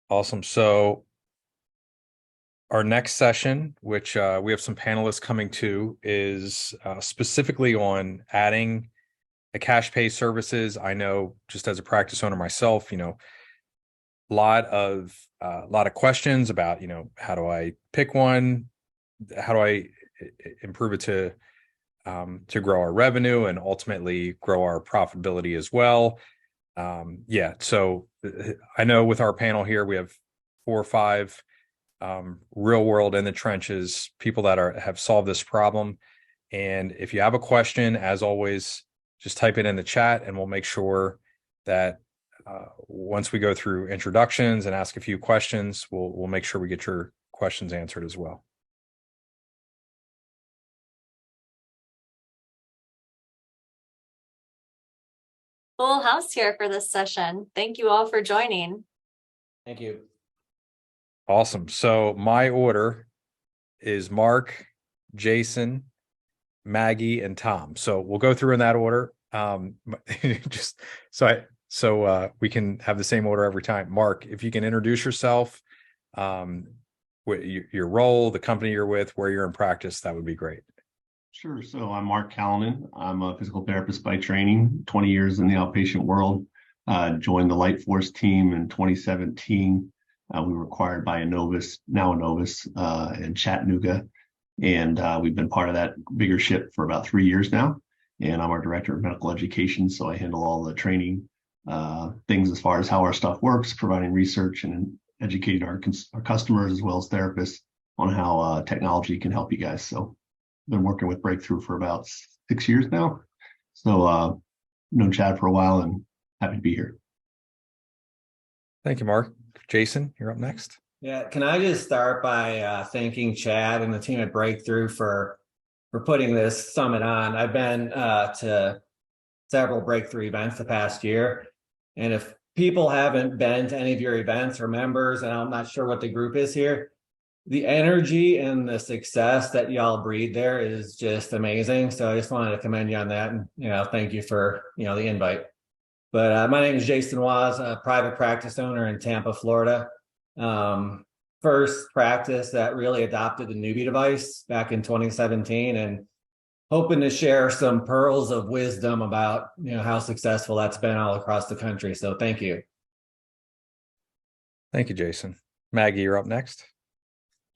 Awesome. So our next session, which we have some panelists coming to, is specifically on adding a cash pay services. I know just as a practice owner myself, a lot of questions about, how do I pick one? How do I improve it to grow our revenue and ultimately grow our profitability as well? So I know with our panel here, we have 4 or 5 real world in the trenches people that have solved this problem. And if you have a question, as always, just type it in the chat and we'll make sure that once we go through introductions and ask a few questions, we'll make sure we get your questions answered as well. Full house here for this session. Thank you all for joining. Thank you. Awesome. So my order is Mark, Jason, Maggie, and Tom. So we'll go through in that order. Just so we can have the same order every time. Mark, if you can introduce yourself, your role, the company you're with, where you're in practice, that would be great. Sure. So I'm Mark Callanan. I'm a physical therapist by training, 20 years in the outpatient world. Joined the Lightforce team in 2017. We were acquired by Enovis, now Enovis, in Chatanooga. And we've been part of that bigger ship for about 3 years now. And I'm our director of medical education. So I handle all the training things as far as how our stuff works, providing research and educating our customers as well as therapists on how technology can help you guys. So been working with Breakthrough for about 6 years now. So known Chad for a while and happy to be here. Thank you, Mark. Jason, you're up next. Yeah, can I just start by thanking Chad and the team at Breakthrough for putting this summit on. I've been to several Breakthrough events the past year, and if people haven't been to any of your events or members, and I'm not sure what the group is here, the energy and the success that y'all breed there is just amazing. So I just wanted to commend you on that, and thank you for the invite. But my name is Jason Waz, a private practice owner in Tampa, Florida. First practice that really adopted the the-neubie device back in 2017, and hoping to share some pearls of wisdom about how successful that's been all across the country. So thank you. Thank you, Jason. Maggie, you're up next.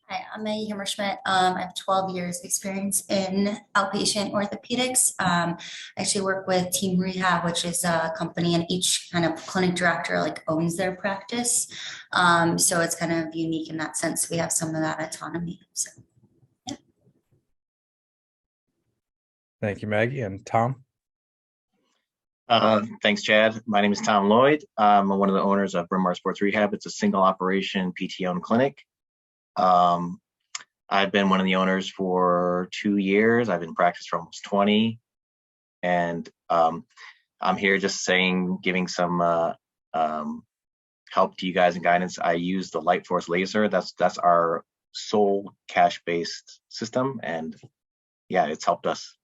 Hi, I'm Maggie Hammerschmidt. I have 12 years experience in outpatient orthopedics. I actually work with Team Rehab, which is a company, and each kind of clinic director owns their practice. So it's kind of unique in that sense. We have some of that autonomy. So, yeah. Thank you, Maggie. And Tom? Thanks, Chad. My name is Tom Lloyd. I'm one of the owners of Bryn Mawr Sports Rehab. It's a single operation PT-owned clinic. I've been one of the owners for 2 years. I've been in practice for almost 20. And I'm here just giving some help to you guys and guidance. I use the Lightforce Laser. That's our sole cash-based system. And yeah, it's helped us.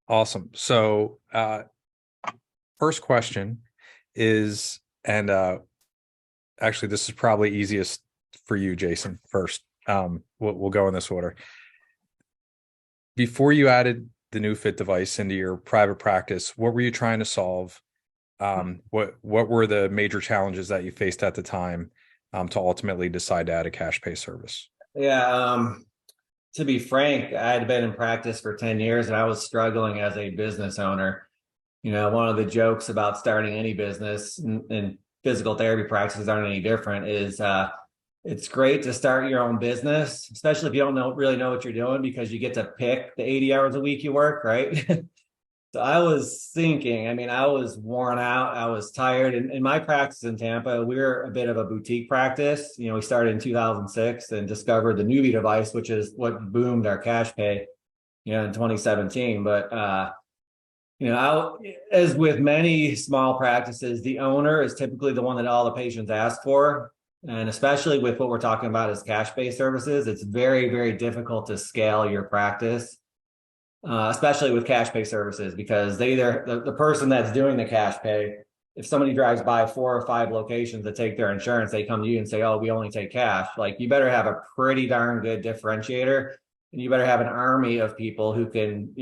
Awesome. So first question is, and actually this is probably easiest for you, Jason, first. We'll go in this order. Before you added the Neufit device into your private practice, what were you trying to solve? What were the major challenges that you faced at the time to ultimately decide to add a cash pay service? Yeah, to be frank, I had been in practice for 10 years and I was struggling as a business owner. One of the jokes about starting any business, and physical therapy practices aren't any different, is it's great to start your own business, especially if you don't really know what you're doing, because you get to pick the 80 hours a week you work, right? So I was thinking, I was worn out, I was tired. And in my practice in Tampa, we're a bit of a boutique practice. We started in 2006 and discovered the the-neubie device, which is what boomed our cash pay, in 2017. But, as with many small practices, the owner is typically the one that all the patients ask for. And especially with what we're talking about as cash-based services, it's very, very difficult to scale your practice. Especially with cash pay services, because the person that's doing the cash pay if somebody drives by 4 or 5 locations to take their insurance, they come to you and say, oh, we only take cash. Like, you better have a pretty darn good differentiator, and you better have an army of people who can,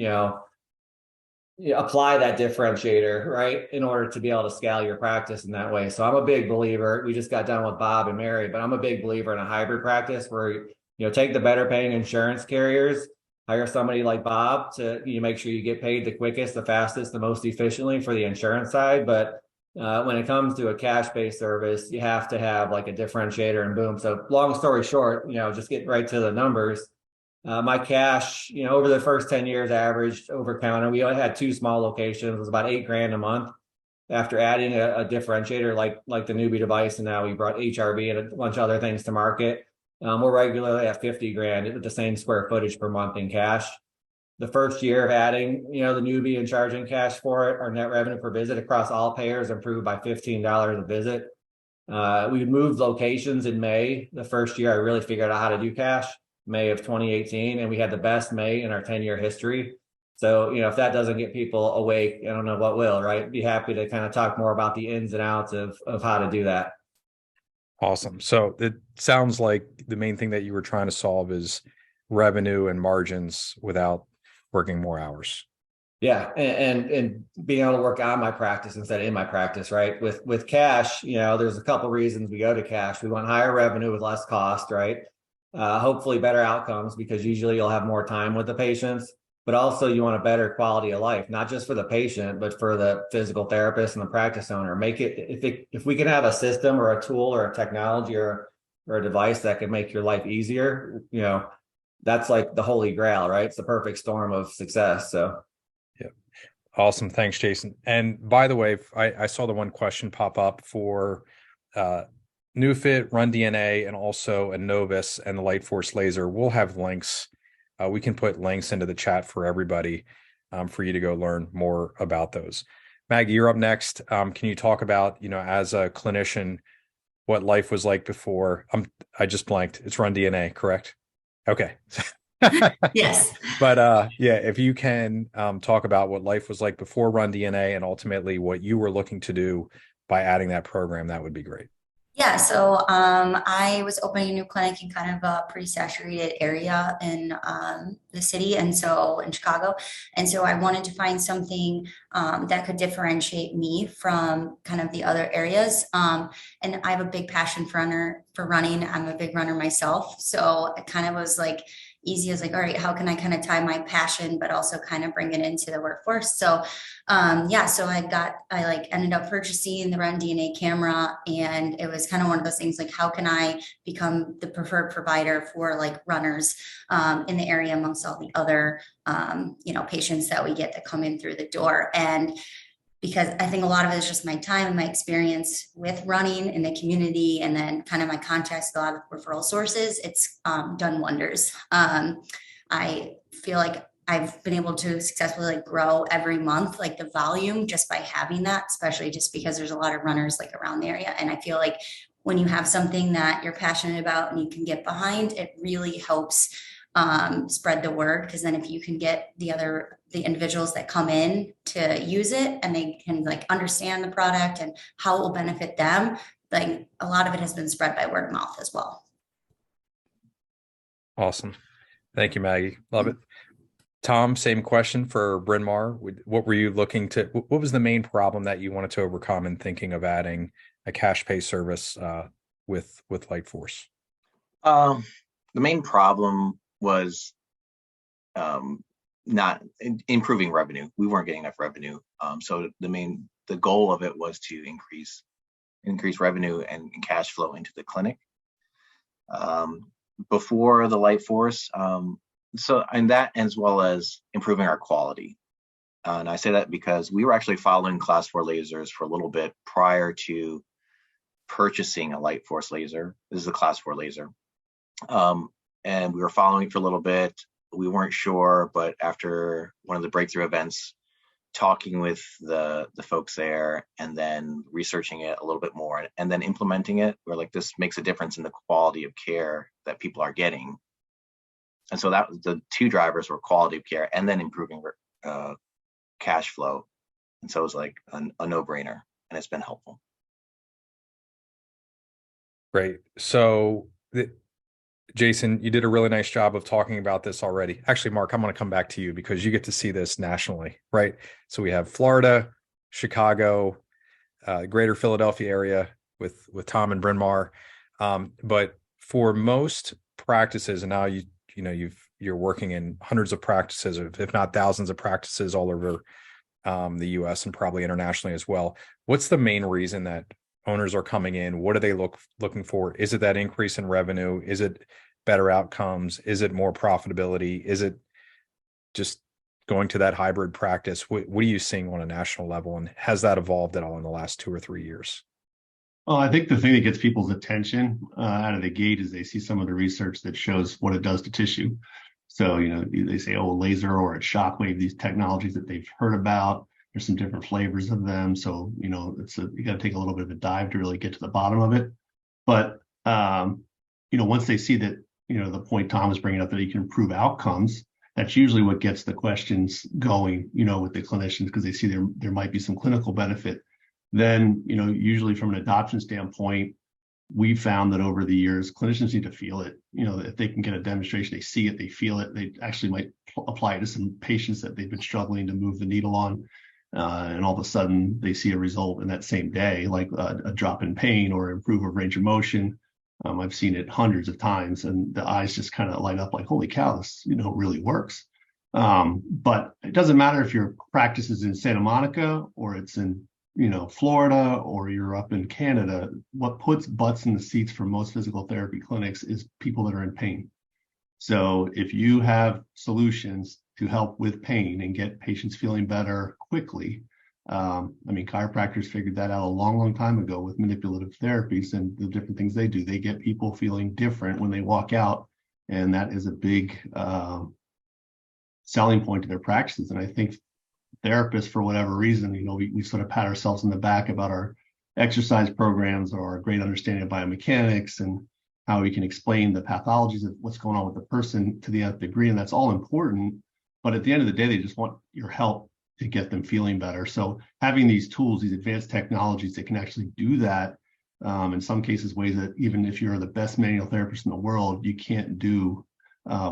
apply that differentiator, right, in order to be able to scale your practice in that way. So I'm a big believer. We just got done with Bob and Mary, but I'm a big believer in a hybrid practice where, take the better paying insurance carriers, hire somebody like Bob to make sure you get paid the quickest, the fastest, the most efficiently for the insurance side. But when it comes to a cash-based service, you have to have like a differentiator, and boom. So long story short, just get right to the numbers. My cash, over the first 10 years averaged over counter. We only had 2 small locations. It was about $8,000 a month. After adding a differentiator like the newbie device, and now we brought HRV and a bunch of other things to market. We're regularly at $50,000 with the same square footage per month in cash. The first year of adding, the newbie and charging cash for it, our net revenue per visit across all payers improved by $15 a visit. We moved locations in May. The first year I really figured out how to do cash, May of 2018, and we had the best May in our 10-year history. So, if that doesn't get people awake, I don't know what will, right? Be happy to kind of talk more about the ins and outs of how to do that. Awesome. So it sounds like the main thing that you were trying to solve is revenue and margins without working more hours. Yeah, and being able to work on my practice instead of in my practice, right? With cash, there's a couple reasons we go to cash. We want higher revenue with less cost, right? Hopefully better outcomes, because usually you'll have more time with the patients, but also you want a better quality of life, not just for the patient, but for the physical therapist and the practice owner. If we can have a system or a tool or a technology or a device that can make your life easier, that's like the holy grail, right? It's the perfect storm of success. So. Yeah. Awesome. Thanks, Jason. And by the way, I saw the one question pop up for Neufit, RunDNA, and also Enovis and the Lightforce laser. We'll have links. We can put links into the chat for everybody for you to go learn more about those. Maggie, you're up next. Can you talk about, as a clinician, what life was like before? I just blanked. It's RunDNA, correct? Okay. Yes. But yeah, if you can talk about what life was like before RunDNA and ultimately what you were looking to do by adding that program, that would be great. Yeah, so I was opening a new clinic in kind of a pretty saturated area in the city, and so in Chicago. And so I wanted to find something that could differentiate me from kind of the other areas. And I have a big passion for running. I'm a big runner myself. So it kind of was like easy as like, all right, how can I kind of tie my passion, but also kind of bring it into the workforce? So yeah, so I ended up purchasing the RunDNA camera, and it was kind of one of those things like, how can I become the preferred provider for like runners in the area amongst all the other, patients that we get that come in through the door. And because I think a lot of it is just my time and my experience with running in the community, and then kind of my contacts with a lot of referral sources, it's done wonders. I feel like I've been able to successfully grow every month, like the volume, just by having that, especially just because there's a lot of runners like around the area. And I feel like when you have something that you're passionate about and you can get behind, it really helps spread the word. Because then if you can get the individuals that come in to use it, and they can like understand the product and how it will benefit them, like a lot of it has been spread by word of mouth as well. Awesome. Thank you, Maggie. Love it. Tom, same question for Bryn Mawr. What was the main problem that you wanted to overcome in thinking of adding a cash pay service with Lightforce? The main problem was not improving revenue. We weren't getting enough revenue. So the goal of it was to increase revenue and cash flow into the clinic. Before the Lightforce, and that, as well as improving our quality. And I say that because we were actually following Class 4 lasers for a little bit prior to purchasing a Lightforce laser. This is a Class 4 laser. And we were following it for a little bit. We weren't sure, but after one of the breakthrough events, talking with the folks there and then researching it a little bit more and then implementing it, we're like, this makes a difference in the quality of care that people are getting. And so that was the two drivers were quality of care and then improving cash flow. And so it was like a no-brainer. and it's been helpful. Great. So, Jason, you did a really nice job of talking about this already. Actually, Mark, I'm going to come back to you because you get to see this nationally, right? So we have Florida, Chicago, greater Philadelphia area with Tom and Bryn Mawr. But for most practices, and now you're working in hundreds of practices, if not thousands of practices all over the US and probably internationally as well. What's the main reason that owners are coming in? What are they looking for? Is it that increase in revenue? Is it better outcomes? Is it more profitability? Is it just going to that hybrid practice? What are you seeing on a national level? And has that evolved at all in the last 2 or 3 years? Well, I think the thing that gets people's attention out of the gate is they see some of the research that shows what it does to tissue. So, they say, oh, laser or it's Shockwave, these technologies that they've heard about. There's some different flavors of them. So, you got to take a little bit of a dive to really get to the bottom of it. But, once they see that, the point Tom was bringing up, that you can improve outcomes, that's usually what gets the questions going, with the clinicians, because they see there might be some clinical benefit. Then, usually from an adoption standpoint, we found that over the years, clinicians need to feel it. If they can get a demonstration, they see it, they feel it, they actually might apply it to some patients that they've been struggling to move the needle on. And all of a sudden they see a result in that same day, like a drop in pain or improve of range of motion. I've seen it hundreds of times, and the eyes just kind of light up like, holy cow, this, really works. But it doesn't matter if your practice is in Santa Monica or it's in, Florida, or you're up in Canada. What puts butts in the seats for most physical therapy clinics is people that are in pain. So if you have solutions to help with pain and get patients feeling better quickly, chiropractors figured that out a long, long time ago with manipulative therapies and the different things they do. They get people feeling different when they walk out, and that is a big selling point to their practices. And I think therapists, for whatever reason, we sort of pat ourselves in the back about our exercise programs or our great understanding of biomechanics and how we can explain the pathologies of what's going on with the person to the nth degree. And that's all important. But at the end of the day, they just want your help to get them feeling better. So having these tools, these advanced technologies that can actually do that, in some cases, ways that even if you're the best manual therapist in the world, you can't do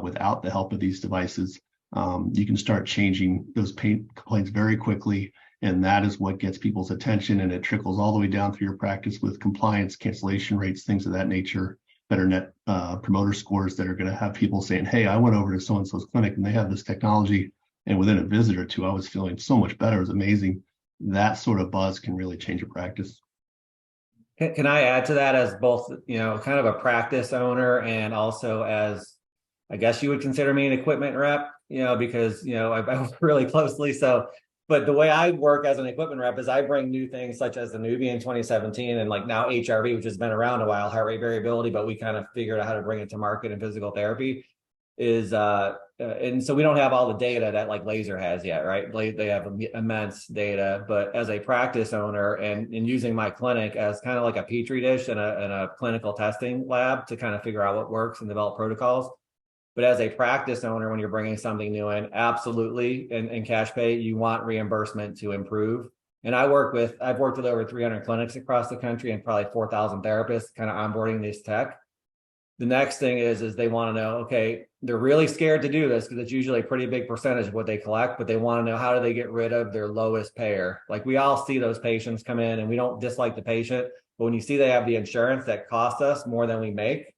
without the help of these devices. You can start changing those pain complaints very quickly. And that is what gets people's attention. And it trickles all the way down through your practice with compliance, cancellation rates, things of that nature, better net promoter scores that are going to have people saying, hey, I went over to so-and-so's clinic and they have this technology. And within a visit or two, I was feeling so much better. It was amazing. That sort of buzz can really change a practice. Can I add to that as both, kind of a practice owner and also as, I guess you would consider me an equipment rep, because, I work really closely. So, but the way I work as an equipment rep is I bring new things such as the the-neubie in 2017 and like now HRV, which has been around a while, heart rate variability, but we kind of figured out how to bring it to market in physical therapy is, and so we don't have all the data that like laser has yet, right? They have immense data, but as a practice owner and using my clinic as kind of like a petri dish and a clinical testing lab to kind of figure out what works and develop protocols. But as a practice owner, when you're bringing something new in, absolutely, in cash pay, you want reimbursement to improve. And I've worked with over 300 clinics across the country and probably 4,000 therapists kind of onboarding this tech. The next thing is they want to know, okay, they're really scared to do this because it's usually a pretty big percentage of what they collect, but they want to know, how do they get rid of their lowest payer? Like, we all see those patients come in and we don't dislike the patient, but when you see they have the insurance that costs us more than we make,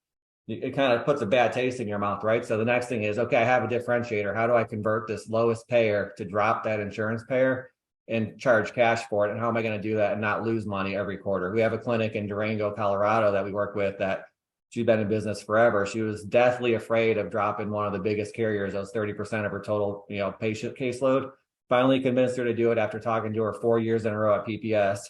it kind of puts a bad taste in your mouth, right? So the next thing is, okay, I have a differentiator. How do I convert this lowest payer to drop that insurance payer and charge cash for it? And how am I going to do that and not lose money every quarter? We have a clinic in Durango, Colorado that we work with that she's been in business forever. She was deathly afraid of dropping one of the biggest carriers. That was 30% of her total, patient caseload. Finally convinced her to do it after talking to her 4 years in a row at PPS.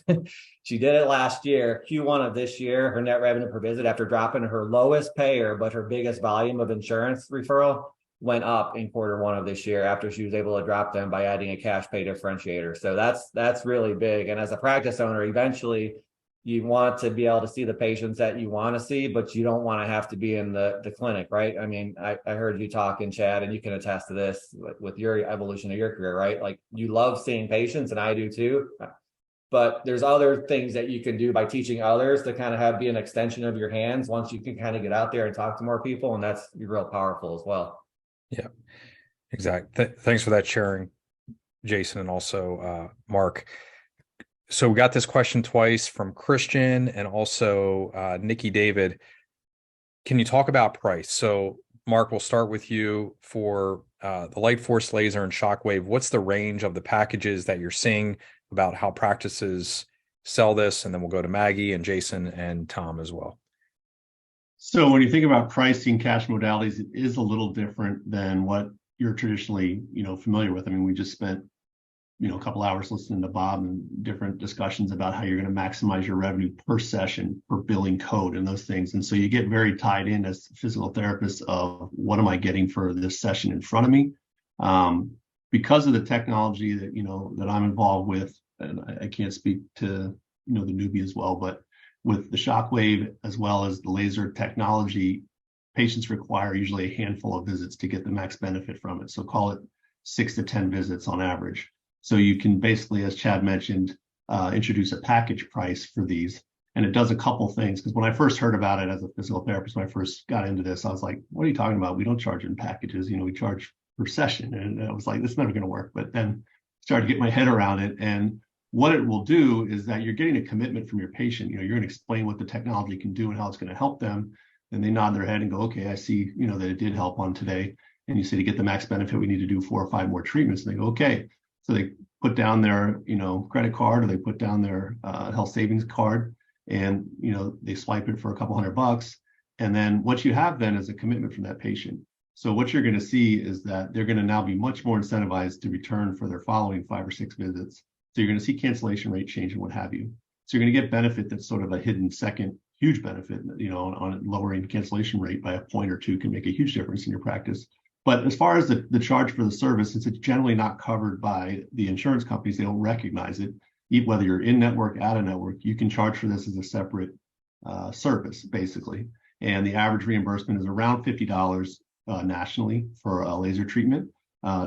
She did it last year, Q1 of this year. Her net revenue per visit after dropping her lowest payer, but her biggest volume of insurance referral went up in Q1 of this year after she was able to drop them by adding a cash pay differentiator. So that's really big. And as a practice owner, eventually you want to be able to see the patients that you want to see, but you don't want to have to be in the clinic, right? I mean, I heard you talk in Chad, and you can attest to this with your evolution of your career, right? Like, you love seeing patients, and I do too. but there's other things that you can do by teaching others to kind of be an extension of your hands once you can kind of get out there and talk to more people. And that's real powerful as well. Yeah, exactly. Thanks for that sharing, Jason, and also Mark. So we got this question twice from Christian and also Nikki David. Can you talk about price? So Mark, we'll start with you for the Lightforce laser and Shockwave. What's the range of the packages that you're seeing about how practices sell this? And then we'll go to Maggie and Jason and Tom as well. So when you think about pricing cash modalities, it is a little different than what you're traditionally, familiar with. I mean, we just spent, a couple hours listening to Bob and different discussions about how you're going to maximize your revenue per session, per billing code and those things. And so you get very tied in as physical therapists of what am I getting for this session in front of me? Because of the technology that, that I'm involved with, and I can't speak to, the newbie as well, but with the Shockwave as well as the laser technology, patients require usually a handful of visits to get the max benefit from it. So call it 6 to 10 visits on average. So you can basically, as Chad mentioned, introduce a package price for these. And it does a couple things, because when I first heard about it as a physical therapist, when I first got into this, I was like, what are you talking about? We don't charge in packages, we charge per session. And I was like, this is never going to work. But then started to get my head around it. And what it will do is that you're getting a commitment from your patient. You're going to explain what the technology can do and how it's going to help them. And they nod their head and go, okay, I see, that it did help on today. And you say, to get the max benefit, we need to do 4 or 5 more treatments. And they go, okay. So they put down their, credit card, or they put down their health savings card, and, they swipe it for a couple $100. And then what you have then is a commitment from that patient. So what you're going to see is that they're going to now be much more incentivized to return for their following 5 or 6 visits. So you're going to see cancellation rate change and what have you. So you're going to get benefit that's sort of a hidden second, huge benefit, on lowering cancellation rate by a point or two can make a huge difference in your practice. But as far as the charge for the service, since it's generally not covered by the insurance companies, they don't recognize it. Whether you're in network, out of network, you can charge for this as a separate service, basically. And the average reimbursement is around $50 nationally for a laser treatment,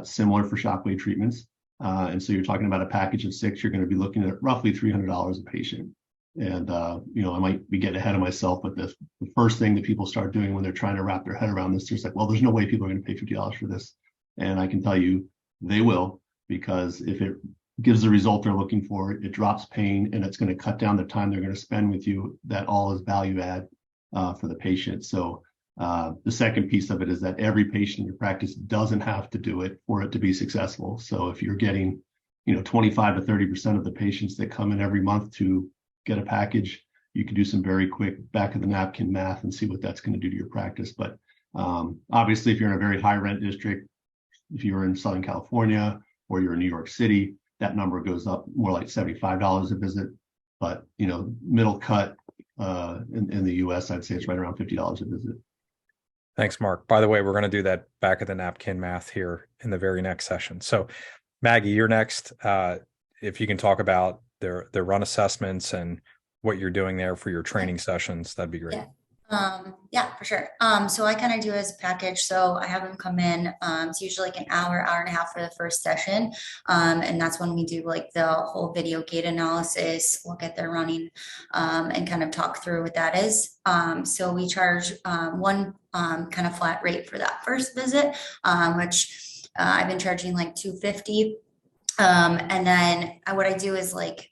similar for Shockwave treatments. And so you're talking about a package of 6, you're going to be looking at roughly $300 a patient. And, I might be getting ahead of myself, but the first thing that people start doing when they're trying to wrap their head around this, they're like, well, there's no way people are going to pay $50 for this. And I can tell you they will, because if it gives the result they're looking for, it drops pain, and it's going to cut down the time they're going to spend with you. That all is value add for the patient. So the second piece of it is that every patient in your practice doesn't have to do it for it to be successful. So if you're getting, 25 to 30% of the patients that come in every month to get a package, you can do some very quick back of the napkin math and see what that's going to do to your practice. But obviously, if you're in a very high rent district, if you're in Southern California or you're in New York City, that number goes up more like $75 a visit. But middle cut in the US, I'd say it's right around $50 a visit. Thanks, Mark. By the way, we're going to do that back of the napkin math here in the very next session. So Maggie, you're next. If you can talk about their run assessments and what you're doing there for your training sessions, that'd be great. Yeah, for sure. So I kind of do it as a package. So I have them come in. It's usually like an hour and a half for the first session. And that's when we do like the whole video gait analysis, look at their running, and kind of talk through what that is. So we charge one kind of flat rate for that first visit, which I've been charging like $250. And then what I do is like,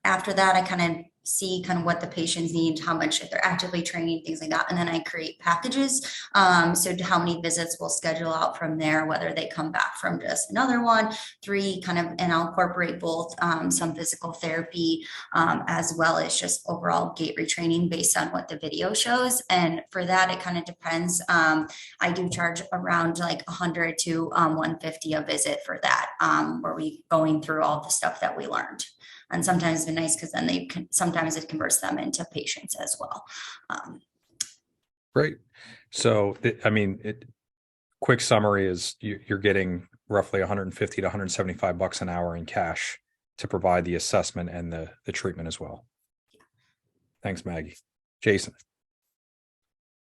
after that, I kind of see kind of what the patients need, how much if they're actively training, things like that. And then I create packages. So how many visits we'll schedule out from there, whether they come back from just another 1, 3 kind of, and I'll incorporate both some physical therapy as well as just overall gait retraining based on what the video shows. And for that, it kind of depends. I do charge around like 100 to 150 a visit for that, where we going through all the stuff that we learned. And sometimes it's been nice because then sometimes it converts them into patients as well. Great. So, quick summary is you're getting roughly 150 to 175 bucks an hour in cash to provide the assessment and the treatment as well. Thanks, Maggie. Jason.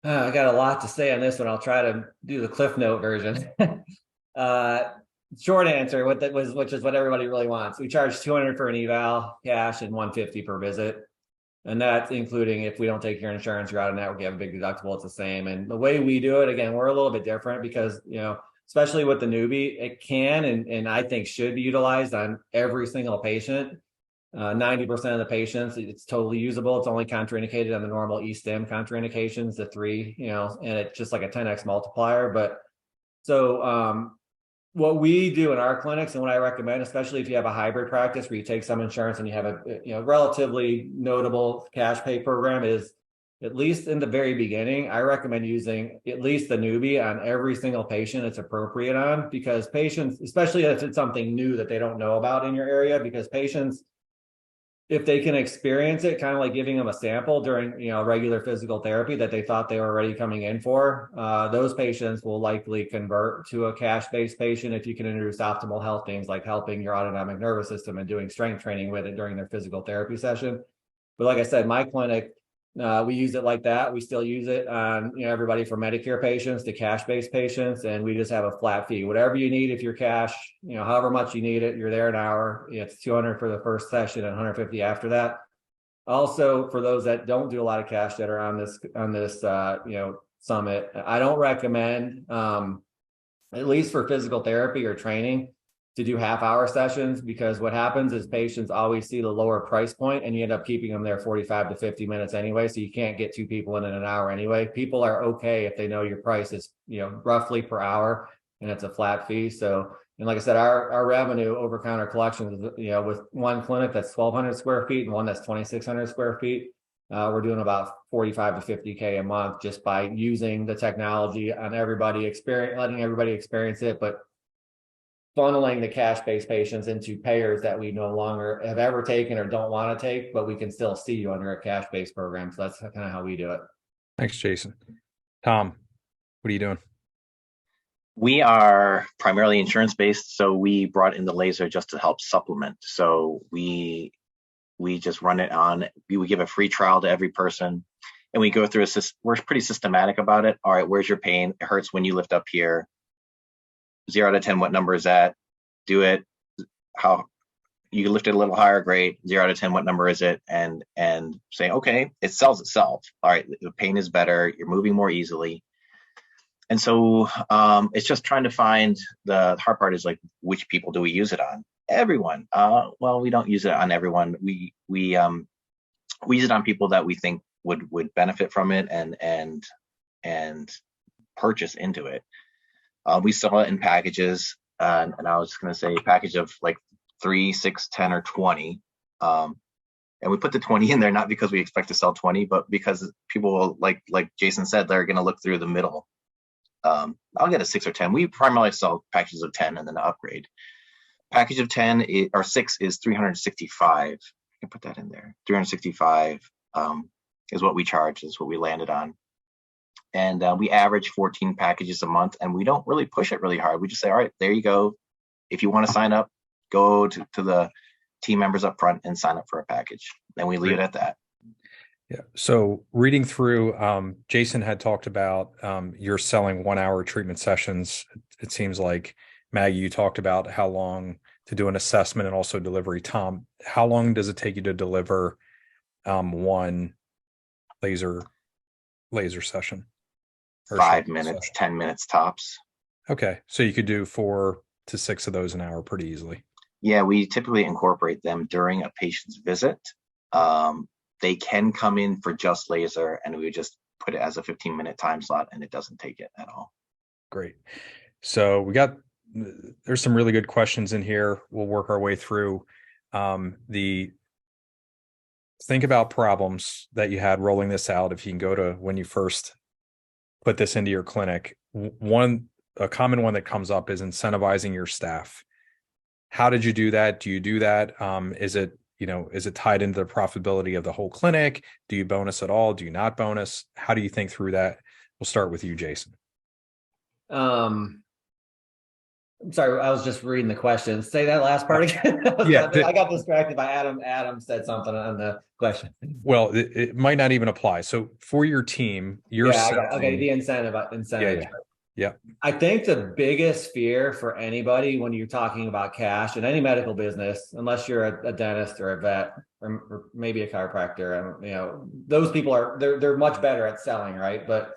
I got a lot to say on this one. I'll try to do the Cliff Note version. short answer, which is what everybody really wants. We charge 200 for an eval cash and 150 per visit. And that's including if we don't take your insurance, you're out of network, you have a big deductible, it's the same. And the way we do it, again, we're a little bit different because, especially with the newbie, it can and I think should be utilized on every single patient. 90% of the patients, it's totally usable. It's only contraindicated on the normal e-stim contraindications, the 3, and it's just like a 10x multiplier. But so what we do in our clinics and what I recommend, especially if you have a hybrid practice where you take some insurance and you have a relatively notable cash pay program, is at least in the very beginning, I recommend using at least the newbie on every single patient it's appropriate on, because patients, especially if it's something new that they don't know about in your area, because patients, if they can experience it, kind of like giving them a sample during, regular physical therapy that they thought they were already coming in for, those patients will likely convert to a cash-based patient if you can introduce optimal health things like helping your autonomic nervous system and doing strength training with it during their physical therapy session. But like I said, my clinic, we use it like that. We still use it on, everybody from Medicare patients to cash-based patients, and we just have a flat fee. Whatever you need, if you're cash, however much you need it, you're there an hour. It's 200 for the first session and 150 after that. Also, for those that don't do a lot of cash that are on this summit, I don't recommend, at least for physical therapy or training, to do half-hour sessions, because what happens is patients always see the lower price point and you end up keeping them there 45 to 50 minutes anyway. So you can't get 2 people in an hour anyway. People are okay if they know your price is, roughly per hour and it's a flat fee. So, and like I said, our revenue over counter collections, with one clinic that's 1,200 square feet and one that's 2,600 square feet, we're doing about 45 to 50K a month just by using the technology on everybody, letting everybody experience it, but funneling the cash-based patients into payers that we no longer have ever taken or don't want to take, but we can still see you under a cash-based program. So that's kind of how we do it. Thanks, Jason. Tom, what are you doing? We are primarily insurance-based, so we brought in the laser just to help supplement. So we just run it on. We give a free trial to every person, and we go through we're pretty systematic about it. All right, where's your pain? It hurts when you lift up here. 0 to 10, what number is that? Do it. How you lift it a little higher, great. 0 to 10, what number is it? And say, okay, it sells itself. All right, the pain is better. You're moving more easily. And so it's just trying to find, the hard part is like, which people do we use it on? Everyone. Well, we don't use it on everyone. We use it on people that we think would benefit from it and purchase into it. We sell it in packages, and I was going to say a package of like 3, 6, 10, or 20. And we put the 20 in there not because we expect to sell 20, but because people will, like Jason said, they're going to look through the middle. I'll get a 6 or 10. We primarily sell packages of 10 and then upgrade. Package of 10 or 6 is 365. I can put that in there. 365 is what we charge. Is what we landed on. And we average 14 packages a month, and we don't really push it really hard. We just say, all right, there you go. If you want to sign up, go to the team members up front and sign up for a package. And we leave it at that. Yeah. So reading through, Jason had talked about you're selling 1-hour treatment sessions. It seems like, Maggie, you talked about how long to do an assessment and also delivery. Tom, how long does it take you to deliver one laser session? 5 minutes, 10 minutes tops. Okay. So you could do 4 to 6 of those an hour pretty easily. Yeah, we typically incorporate them during a patient's visit. They can come in for just laser, and we just put it as a 15-minute time slot, and it doesn't take it at all. Great. So there's some really good questions in here. We'll work our way through. Think about problems that you had rolling this out. If you can go to when you first put this into your clinic, a common one that comes up is incentivizing your staff. How did you do that? Do you do that? Is it tied into the profitability of the whole clinic? Do you bonus at all? Do you not bonus? How do you think through that? We'll start with you, Jason. I'm sorry, I was just reading the questions. Say that last part again. I got distracted by Adam. Adam said something on the question. Well, it might not even apply. So for your team, you're the incentive. Yeah. I think the biggest fear for anybody when you're talking about cash in any medical business, unless you're a dentist or a vet or maybe a chiropractor, those people they're much better at selling, right? But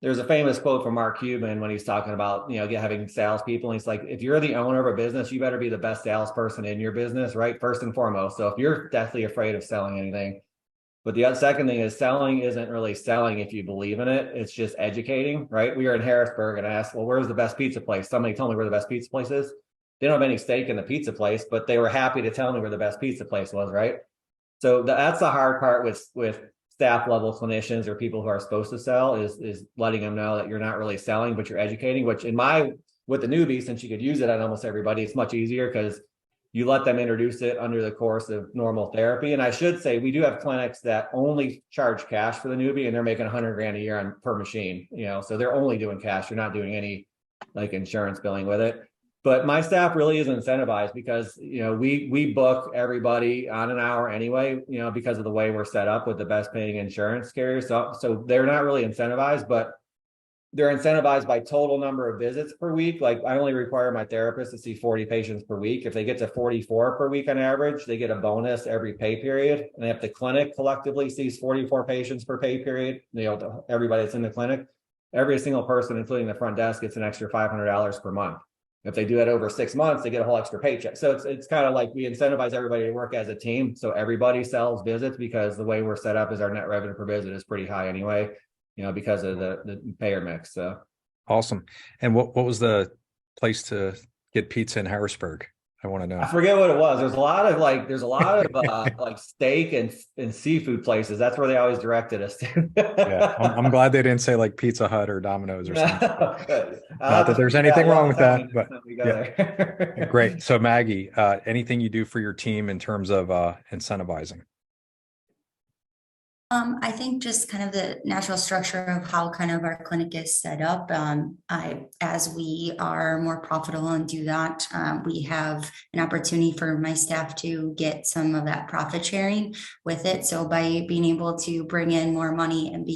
there's a famous quote from Mark Cuban when he's talking about, having salespeople. And he's like, if you're the owner of a business, you better be the best salesperson in your business, right? First and foremost. So if you're deathly afraid of selling anything, but the second thing is selling isn't really selling if you believe in it. It's just educating, right? We were in Harrisburg and I asked, well, where's the best pizza place? Somebody told me where the best pizza place is. They don't have any stake in the pizza place, but they were happy to tell me where the best pizza place was, right? So that's the hard part with staff level clinicians or people who are supposed to sell is letting them know that you're not really selling, but you're educating, which with the newbie, since you could use it on almost everybody, it's much easier because you let them introduce it under the course of normal therapy. And I should say, we do have clinics that only charge cash for the newbie and they're making $100,000 a year per machine, so they're only doing cash. They're not doing any like insurance billing with it. But my staff really is incentivized because, we book everybody on an hour anyway, because of the way we're set up with the best paying insurance carriers. So they're not really incentivized, but they're incentivized by total number of visits per week. Like I only require my therapist to see 40 patients per week. If they get to 44 per week on average, they get a bonus every pay period. And if the clinic collectively sees 44 patients per pay period, everybody that's in the clinic, every single person, including the front desk, gets an extra $500 per month. If they do that over 6 months, they get a whole extra paycheck. So it's kind of like we incentivize everybody to work as a team. So everybody sells visits because the way we're set up is our net revenue per visit is pretty high anyway, because of the payer mix. So Awesome. And what was the place to get pizza in Harrisburg? I want to know. I forget what it was. There's a lot of like steak and seafood places. That's where they always directed us to. Yeah, I'm glad they didn't say like Pizza Hut or Domino's or something. Not that there's Yeah, anything wrong with that, we but go there. great. So Maggie, anything you do for your team in terms of incentivizing? I think just kind of the natural structure of how kind of our clinic is set up. As we are more profitable and do that, we have an opportunity for my staff to get some of that profit sharing with it. So by being able to bring in more money and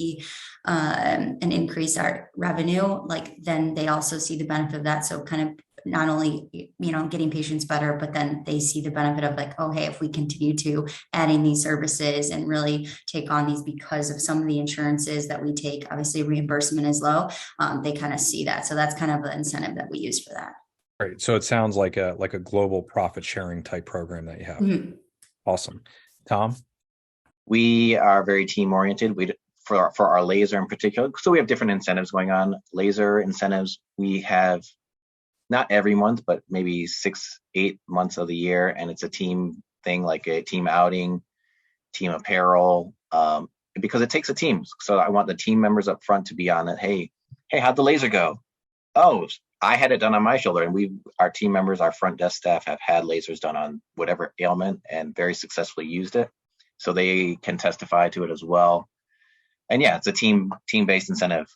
increase our revenue, then they also see the benefit of that. So kind of not only, getting patients better, but then they see the benefit of oh, hey, if we continue to adding these services and really take on these because of some of the insurances that we take, obviously reimbursement is low. They kind of see that. So that's kind of the incentive that we use for that. Great. So it sounds like a global profit sharing type program that you have. Mm-hmm. Awesome. Tom? We are very team oriented. For our laser in particular, so we have different incentives going on. Laser incentives, we have not every month, but maybe 6-8 months of the year. And it's a team thing, like a team outing, team apparel, because it takes a team. So I want the team members up front to be on it. Hey, how'd the laser go? Oh, I had it done on my shoulder. And our team members, our front desk staff have had lasers done on whatever ailment and very successfully used it. So they can testify to it as well. And yeah, it's a team-based incentive.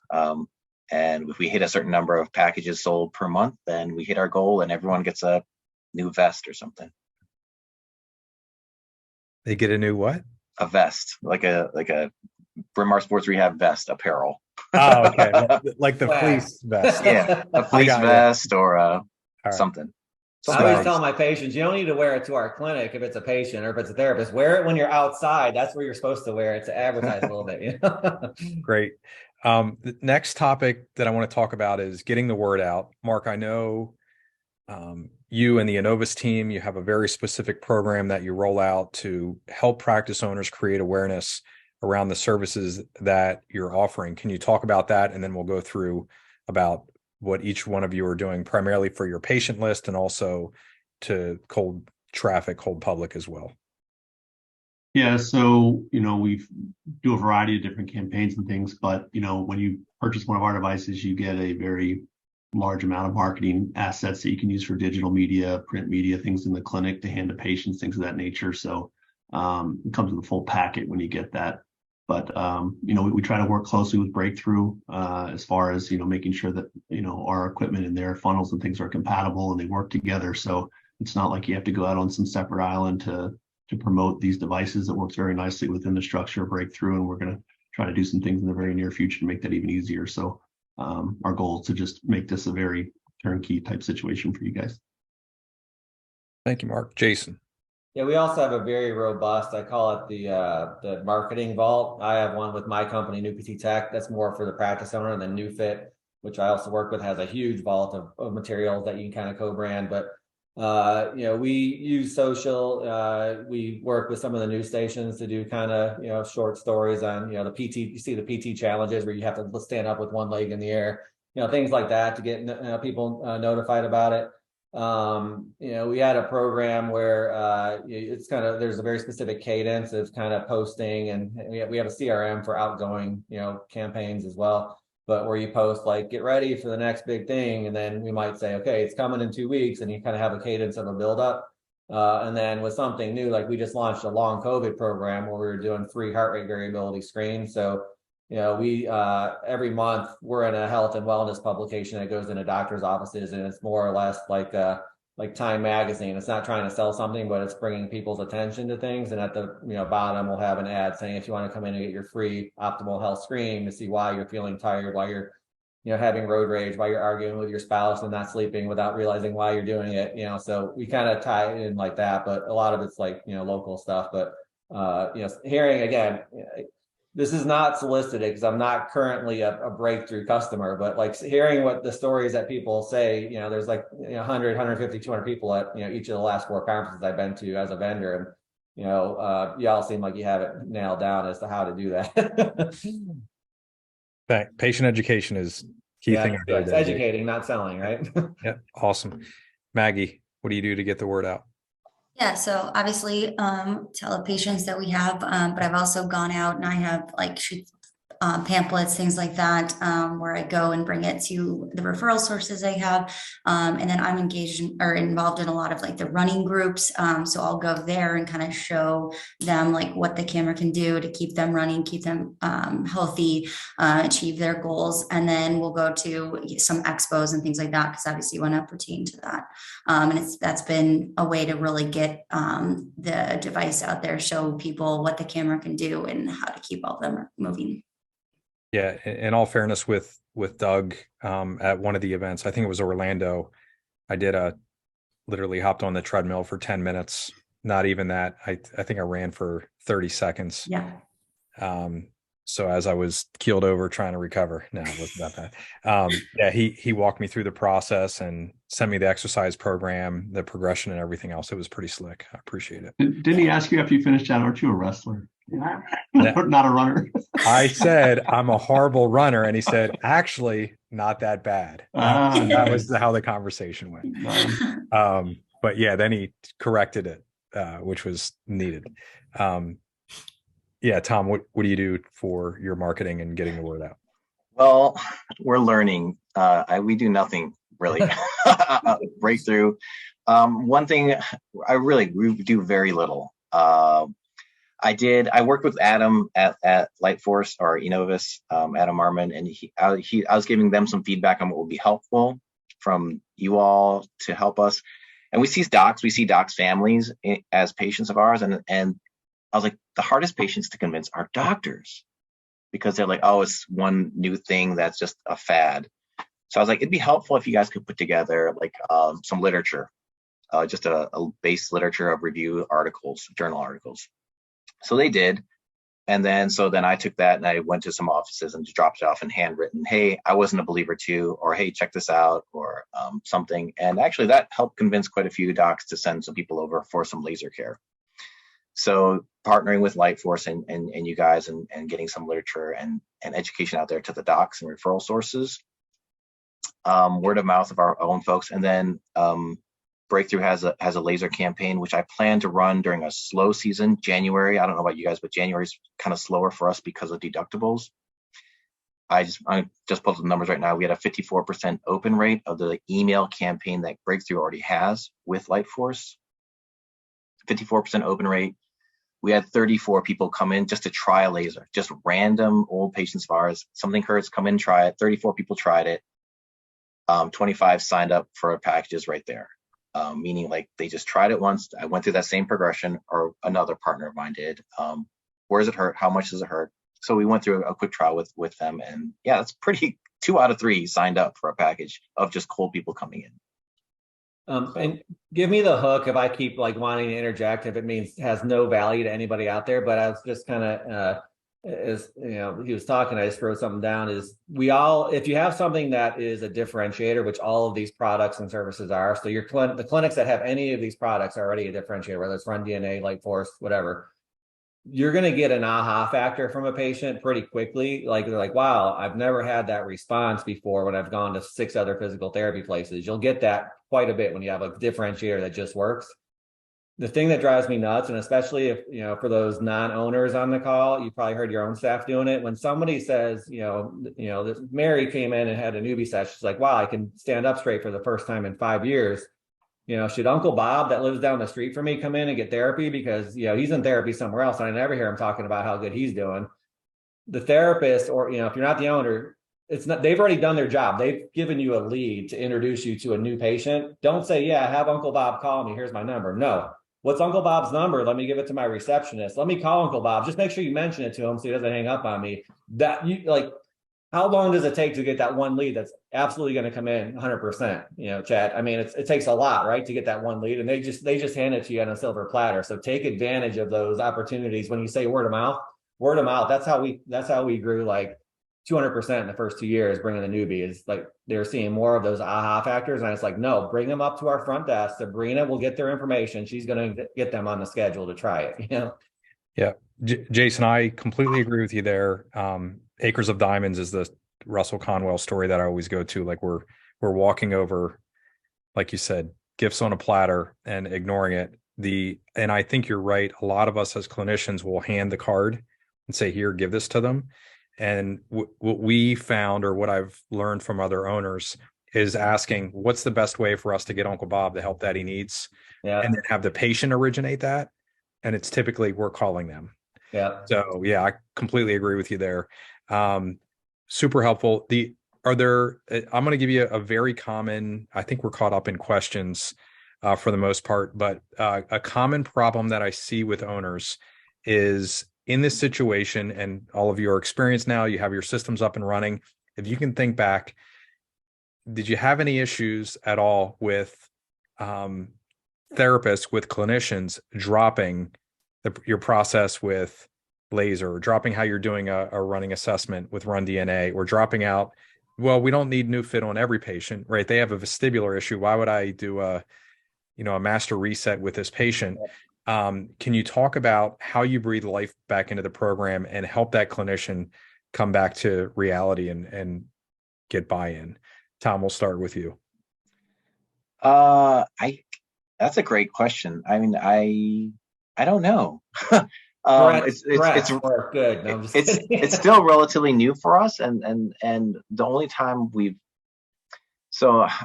And if we hit a certain number of packages sold per month, then we hit our goal and everyone gets a new vest or something. They get a new what? A vest, like a Bryn Mawr Sports Rehab vest apparel. Oh, okay. Like the fleece vest. Yeah, a fleece vest or something. So I always tell my patients, you don't need to wear it to our clinic if it's a patient or if it's a therapist. Wear it when you're outside. That's where you're supposed to wear it to advertise a little bit. Great. The next topic that I want to talk about is getting the word out. Mark, I know you and the Enovis team, you have a very specific program that you roll out to help practice owners create awareness around the services that you're offering. Can you talk about that? And then we'll go through about what each one of you are doing primarily for your patient list and also to cold public as well. Yeah, so, we do a variety of different campaigns and things, but, when you purchase one of our devices, you get a very large amount of marketing assets that you can use for digital media, print media, things in the clinic to hand to patients, things of that nature. So it comes with a full packet when you get that. But, we try to work closely with Breakthrough as far as, making sure that, our equipment and their funnels and things are compatible and they work together. So it's not like you have to go out on some separate island to promote these devices. That works very nicely within the structure of Breakthrough. And we're going to try to do some things in the very near future to make that even easier. So our goal is to just make this a very turnkey type situation for you guys. Thank you, Mark. Jason. Yeah, we also have a very robust, I call it the marketing vault. I have one with my company, neu.fit Tech, that's more for the practice owner, and then Neufit, which I also work with, has a huge vault of materials that you can kind of co-brand. But we use social. We work with some of the news stations to do kind of short stories on the PT. You see the PT challenges where you have to stand up with one leg in the air, things like that to get people notified about it. We had a program where it's kind of, there's a very specific cadence of kind of posting, and we have a CRM for outgoing campaigns as well, but where you post like, get ready for the next big thing, and then we might say, okay, it's coming in 2 weeks, and you kind of have a cadence of a build up. And then with something new, like we just launched a long COVID program where we were doing free heart rate variability screens. So we every month we're in a health and wellness publication that goes into doctors' offices, and it's more or less like Time Magazine. It's not trying to sell something, but it's bringing people's attention to things. And at the bottom, we'll have an ad saying, if you want to come in and get your free optimal health screen to see why you're feeling tired, why you're having road rage, why you're arguing with your spouse and not sleeping without realizing why you're doing it. So we kind of tie it in like that, but a lot of it's like local stuff. But hearing again, this is not solicited because I'm not currently a breakthrough customer, but like hearing what the stories that people say, there's like 100, 150, 200 people at each of the last 4 conferences I've been to as a vendor, and y'all seem like you have it nailed down as to how to do that. Patient education is key thing. It's educating, not selling, right? Yeah, awesome. Maggie, what do you do to get the word out? Yeah, so obviously tell the patients that we have, but I've also gone out and I have like pamphlets, things like that, where I go and bring it to the referral sources I have. And then I'm engaged or involved in a lot of like the running groups. So I'll go there and kind of show them like what the camera can do to keep them running, keep them healthy, achieve their goals. And then we'll go to some expos and things like that, because obviously you want to pertain to that. And that's been a way to really get the device out there, show people what the camera can do and how to keep all of them moving. Yeah, in all fairness, with Doug at one of the events, I think it was Orlando, I did literally hopped on the treadmill for 10 minutes. Not even that. I think I ran for 30 seconds. Yeah. So as I was keeled over trying to recover, no, it wasn't that bad. Yeah, he walked me through the process and sent me the exercise program, the progression and everything else. It was pretty slick. I appreciate it. Didn't he ask you after you finished that, aren't you a wrestler? Not a runner. I said, I'm a horrible runner. And he said, actually, not that bad. That was how the conversation went. But yeah, then he corrected it, which was needed. Yeah, Tom, what do you do for your marketing and getting the word out? Well, we're learning. We do nothing really. Breakthrough. One thing we do very little. I worked with Adam at Lightforce or Enovis, Adam Arman, and I was giving them some feedback on what would be helpful from you all to help us. And we see docs families as patients of ours, and I was like, the hardest patients to convince are doctors, because they're like, oh, it's one new thing that's just a fad. So I was like, it'd be helpful if you guys could put together like some literature, just a base literature of review articles, journal articles. So they did. And then I took that and I went to some offices and just dropped it off in handwritten, hey, I wasn't a believer too, or hey, check this out, or something. And actually that helped convince quite a few docs to send some people over for some laser care. So partnering with Lightforce and you guys and getting some literature and education out there to the docs and referral sources, word of mouth of our own folks. And then Breakthrough has a laser campaign, which I plan to run during a slow season, January. I don't know about you guys, but January is kind of slower for us because of deductibles. I just pulled the numbers right now. We had a 54% open rate of the email campaign that Breakthrough already has with Lightforce. 54% open rate. We had 34 people come in just to try a laser, just random old patients of ours. Something hurts, come in, try it. 34 people tried it. 25 signed up for packages right there. Meaning like they just tried it once. I went through that same progression, or another partner of mine did. Where does it hurt? How much does it hurt? So we went through a quick trial with them, and yeah, it's pretty 2 out of 3 signed up for a package of just cold people coming in. And give me the hook if I keep like wanting to interject, if it means has no value to anybody out there. But I was just kind of, as you know, he was talking, I just wrote something down, is we all, if you have something that is a differentiator, which all of these products and services are, so your the clinics that have any of these products are already a differentiator, whether it's RunDNA, Lightforce, whatever, you're going to get an aha factor from a patient pretty quickly. Like they're like, wow, I've never had that response before when I've gone to 6 other physical therapy places. You'll get that quite a bit when you have a differentiator that just works. The thing that drives me nuts, and especially if, you know, for those non-owners on the call, you probably heard your own staff doing it. When somebody says, this Mary came in and had a newbie session, she's like, wow, I can stand up straight for the first time in 5 years. You know, should Uncle Bob that lives down the street from me come in and get therapy? Because, you know, he's in therapy somewhere else and I never hear him talking about how good he's doing. The therapist, or, you know, if you're not the owner, it's not, they've already done their job. They've given you a lead to introduce you to a new patient. Don't say, yeah, have Uncle Bob call me. Here's my number. No. What's Uncle Bob's number? Let me give it to my receptionist. Let me call Uncle Bob. Just make sure you mention it to him so he doesn't hang up on me. That you like, how long does it take to get that one lead that's absolutely going to come in 100%? You know, Chad, I mean, it takes a lot, right, to get that one lead, and they just hand it to you on a silver platter. So take advantage of those opportunities. When you say word of mouth, that's how we grew like 200% in the first 2 years, bringing the newbie. Is like they're seeing more of those aha factors, and I was like, no, bring them up to our front desk. Sabrina will get their information. She's going to get them on the schedule to try it. You know. Yeah, Jason, I completely agree with you there. Acres of Diamonds is the Russell Conwell story that I always go to. Like we're walking over, like you said, gifts on a platter and ignoring it. And I think you're right. A lot of us as clinicians will hand the card and say, here, give this to them. And what we found, or what I've learned from other owners, is asking, what's the best way for us to get Uncle Bob the help that he needs? Yeah. And then have the patient originate that. And it's typically we're calling them. Yeah. So yeah, I completely agree with you there. Super helpful. I'm going to give you a very common, I think we're caught up in questions for the most part, but a common problem that I see with owners is in this situation, and all of you are experienced now, you have your systems up and running. If you can think back, did you have any issues at all with therapists, with clinicians dropping your process with laser, or dropping how you're doing a running assessment with RunDNA, or dropping out, well, we don't need Neufit on every patient, right? They have a vestibular issue. Why would I do a master reset with this patient? Can you talk about how you breathe life back into the program and help that clinician come back to reality and get buy-in? Tom, we'll start with you. That's a great question. I mean, I don't know. It's good. No, it's still relatively new for us, and the only time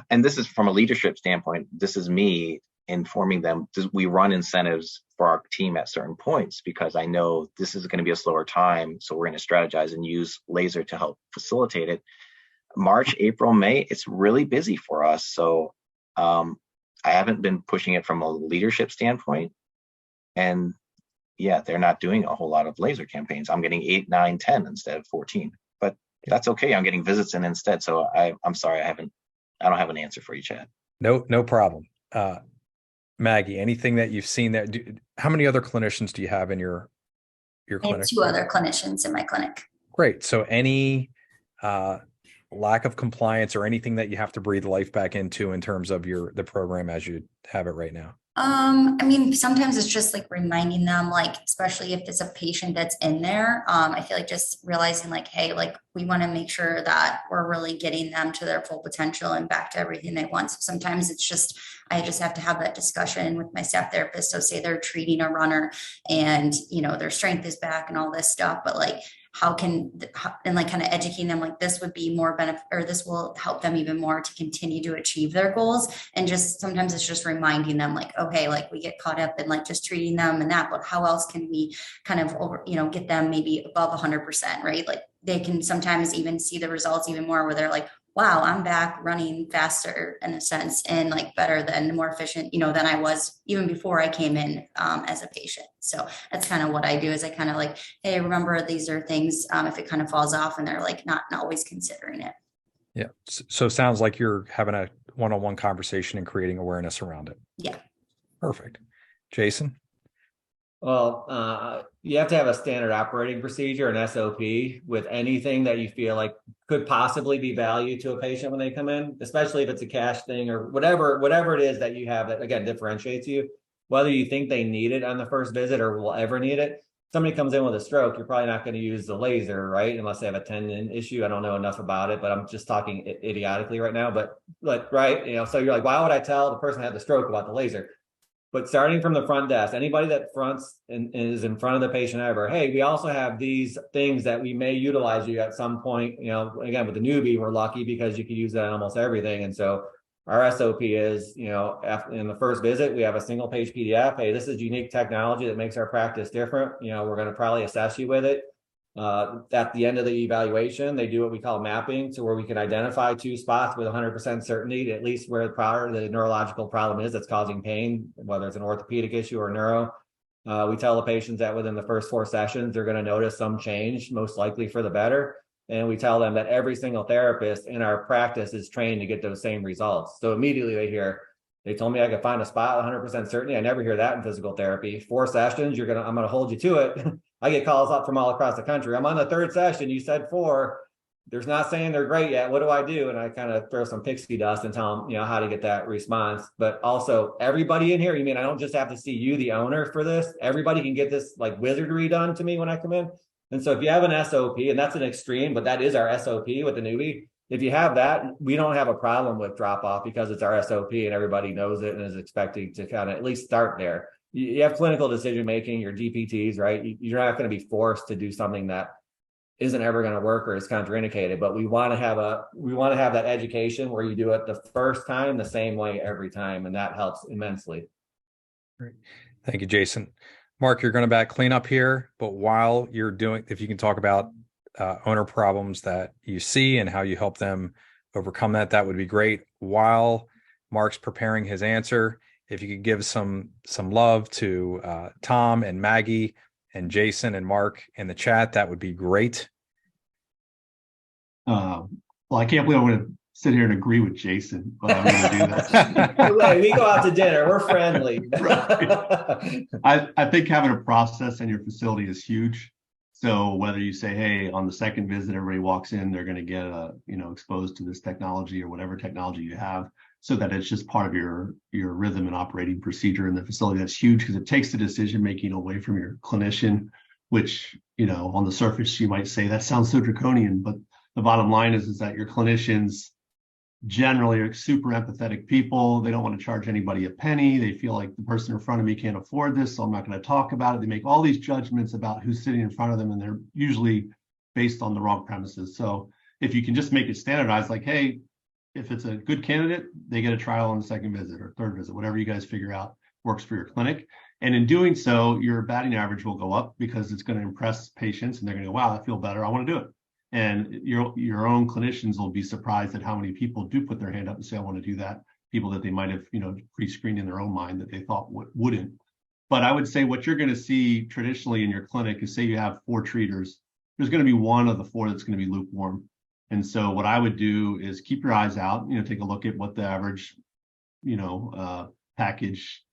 and this is from a leadership standpoint, this is me informing them. We run incentives for our team at certain points because I know this is going to be a slower time, so we're going to strategize and use laser to help facilitate it. March, April, May, it's really busy for us, so I haven't been pushing it from a leadership standpoint, and yeah, they're not doing a whole lot of laser campaigns. I'm getting 8, 9, 10 instead of 14, but that's okay. I'm getting visits in instead. So I'm sorry, I don't have an answer for you, Chad. No problem. Maggie, anything that you've seen that, how many other clinicians do you have in your clinic? I have 2 other clinicians in my clinic. Great. So any lack of compliance or anything that you have to breathe life back into in terms of the program as you have it right now? I mean, sometimes it's just like reminding them, like, especially if it's a patient that's in there, I feel like just realizing like, hey, like we want to make sure that we're really getting them to their full potential and back to everything they want. So sometimes it's just, I just have to have that discussion with my staff therapist. So say they're treating a runner and, their strength is back and all this stuff, but like, and like kind of educating them, like this would be more benefit, or this will help them even more to continue to achieve their goals. And just sometimes it's just reminding them like, okay, like we get caught up in like just treating them and that, but how else can we kind of get them maybe above 100%, right? Like they can sometimes even see the results even more where they're like, wow, I'm back running faster in a sense and like better than more efficient, than I was even before I came in as a patient. So that's kind of what I do is I kind of like, hey, remember these are things if it kind of falls off and they're like not always considering it. Yeah. So it sounds like you're having a one-on-one conversation and creating awareness around it. Yeah. Perfect. Jason? Well, you have to have a standard operating procedure, an SOP, with anything that you feel like could possibly be value to a patient when they come in, especially if it's a cash thing or whatever it is that you have that, again, differentiates you. Whether you think they need it on the first visit or will ever need it. Somebody comes in with a stroke, you're probably not going to use the laser, right? Unless they have a tendon issue. I don't know enough about it, but I'm just talking idiotically right now. But right, so you're like, why would I tell the person that had the stroke about the laser? But starting from the front desk, anybody that fronts and is in front of the patient ever, hey, we also have these things that we may utilize you at some point. Again, with the newbie, we're lucky because you can use that on almost everything. And so our SOP is, after, in the first visit, we have a single page PDF. Hey, this is unique technology that makes our practice different. We're going to probably assess you with it. At the end of the evaluation, they do what we call mapping, to where we can identify 2 spots with 100% certainty, at least where the neurological problem is that's causing pain, whether it's an orthopedic issue or neuro. We tell the patients that within the first 4 sessions, they're going to notice some change, most likely for the better. And we tell them that every single therapist in our practice is trained to get those same results. So immediately they told me I could find a spot 100% certainty. I never hear that in physical therapy. 4 sessions, I'm going to hold you to it. I get calls up from all across the country. I'm on the 3rd session. You said 4. There's not saying they're great yet. What do I do? And I kind of throw some pixie dust and tell them, how to get that response. But also everybody in here, I don't just have to see you, the owner, for this. Everybody can get this like wizardry done to me when I come in. And so if you have an SOP, and that's an extreme, but that is our SOP with the newbie. If you have that, we don't have a problem with drop off because it's our SOP and everybody knows it and is expecting to kind of at least start there. You have clinical decision making, your DPTs, right? You're not going to be forced to do something that isn't ever going to work or is contraindicated. But we want to have that education where you do it the first time the same way every time, and that helps immensely. Great. Thank you, Jason. Mark, you're going to back clean up here, but while you're doing, if you can talk about owner problems that you see and how you help them overcome that, that would be great. While Mark's preparing his answer, if you could give some love to Tom and Maggie and Jason and Mark in the chat, that would be great. Well, I can't believe I'm going to sit here and agree with Jason, but I'm going to do that. We go out to dinner. We're friendly. Right. I think having a process in your facility is huge. So whether you say, hey, on the 2nd visit, everybody walks in, they're going to get exposed to this technology or whatever technology you have, so that it's just part of your rhythm and operating procedure in the facility. That's huge because it takes the decision making away from your clinician, which, on the surface, you might say that sounds so draconian, but the bottom line is that your clinicians generally are super empathetic people. They don't want to charge anybody a penny. They feel like the person in front of me can't afford this, so I'm not going to talk about it. They make all these judgments about who's sitting in front of them, and they're usually based on the wrong premises. So if you can just make it standardized, like, hey, if it's a good candidate, they get a trial on the 2nd visit or 3rd visit, whatever you guys figure out works for your clinic. And in doing so, your batting average will go up because it's going to impress patients and they're going to go, wow, I feel better. I want to do it. And your own clinicians will be surprised at how many people do put their hand up and say, I want to do that. People that they might have, pre-screened in their own mind that they thought wouldn't. But I would say what you're going to see traditionally in your clinic is, say you have 4 treaters, there's going to be 1 of the 4 that's going to be lukewarm. And so what I would do is keep your eyes out, take a look at what the average, package,